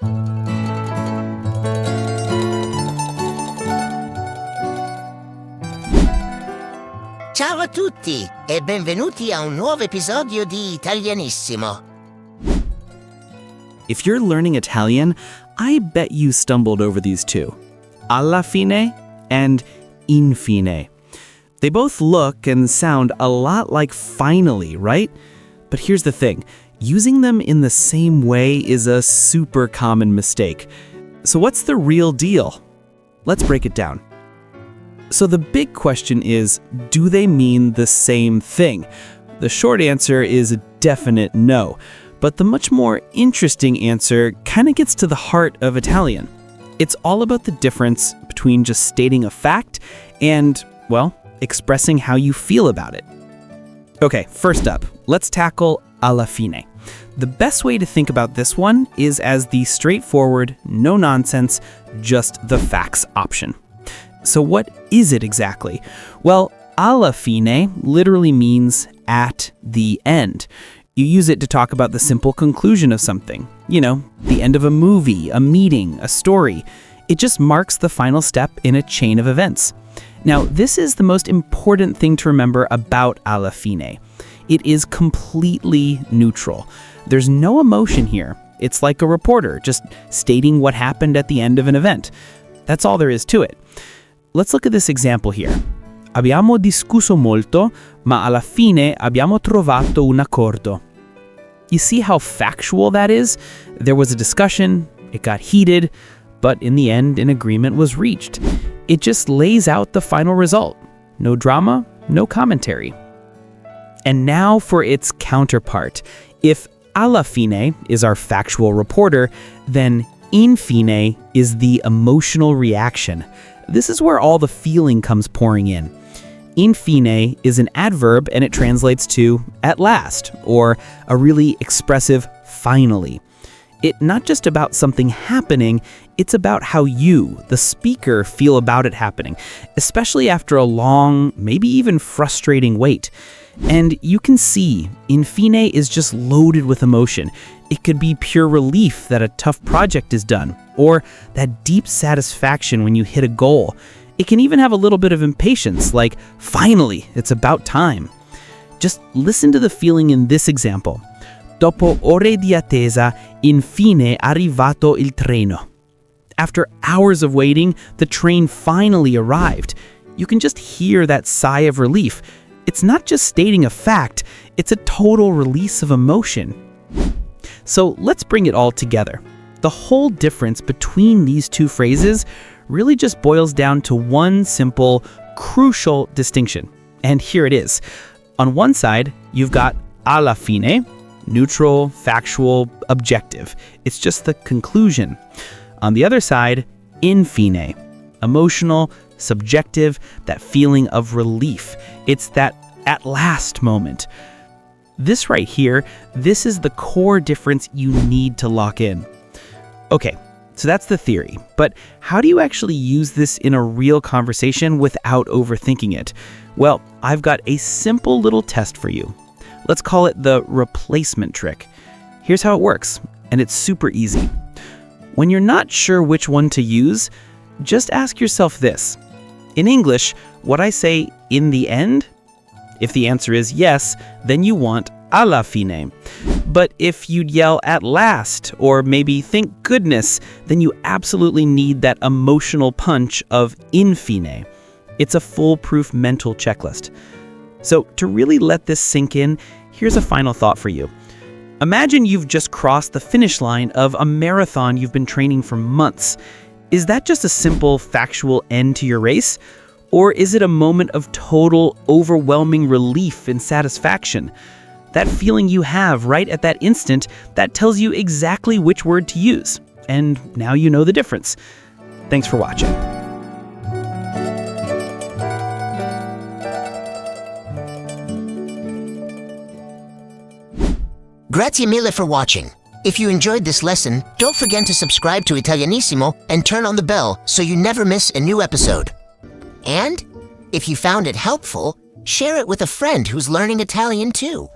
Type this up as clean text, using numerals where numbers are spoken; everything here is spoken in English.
Ciao a tutti e benvenuti a un nuovo episodio di Italianissimo. If you're learning Italian, I bet you stumbled over these two. Alla fine and infine. They both look and sound a lot like finally, right? But here's the thing. Using them in the same way is a super common mistake. So what's the real deal? Let's break it down. So the big question is, do they mean the same thing? The short answer is a definite no. But the much more interesting answer kind of gets to the heart of Italian. It's all about the difference between just stating a fact and, well, expressing how you feel about it. Okay, first up, let's tackle alla fine. The best way to think about this one is as the straightforward, no-nonsense, just the facts option. So what is it exactly? Well, alla fine literally means at the end. You use it to talk about the simple conclusion of something. You know, the end of a movie, a meeting, a story. It just marks the final step in a chain of events. Now, this is the most important thing to remember about alla fine. It is completely neutral. There's no emotion here. It's like a reporter just stating what happened at the end of an event. That's all there is to it. Let's look at this example here. Abbiamo discusso molto, ma alla fine abbiamo trovato un accordo. You see how factual that is? There was a discussion, it got heated, but in the end, an agreement was reached. It just lays out the final result. No drama, no commentary. And now for its counterpart. If alla fine is our factual reporter, then infine is the emotional reaction. This is where all the feeling comes pouring in. Infine is an adverb and it translates to at last, or a really expressive finally. It's not just about something happening, it's about how you, the speaker, feel about it happening, especially after a long, maybe even frustrating wait. And you can see, infine is just loaded with emotion. It could be pure relief that a tough project is done, or that deep satisfaction when you hit a goal. It can even have a little bit of impatience, like, finally, it's about time. Just listen to the feeling in this example. Dopo ore di attesa, infine arrivato il treno. After hours of waiting, the train finally arrived. You can just hear that sigh of relief. It's not just stating a fact, it's a total release of emotion. So let's bring it all together. The whole difference between these two phrases really just boils down to one simple, crucial distinction. And here it is. On one side, you've got alla fine, neutral, factual, objective. It's just the conclusion. On the other side, infine, emotional, subjective, that feeling of relief. It's that at last moment. This right here, this is the core difference you need to lock in. Okay, so that's the theory, but how do you actually use this in a real conversation without overthinking it? Well, I've got a simple little test for you. Let's call it the replacement trick. Here's how it works, and it's super easy. When you're not sure which one to use, just ask yourself this. In English, would I say in the end? If the answer is yes, then you want alla fine. But if you'd yell at last, or maybe thank goodness, then you absolutely need that emotional punch of infine. It's a foolproof mental checklist. So to really let this sink in, here's a final thought for you. Imagine you've just crossed the finish line of a marathon you've been training for months. Is that just a simple factual end to your race? Or is it a moment of total, overwhelming relief and satisfaction? That feeling you have right at that instant, that tells you exactly which word to use. And now you know the difference. Thanks for watching. Grazie mille for watching. If you enjoyed this lesson, don't forget to subscribe to Italianissimo and turn on the bell so you never miss a new episode. And if you found it helpful, share it with a friend who's learning Italian too.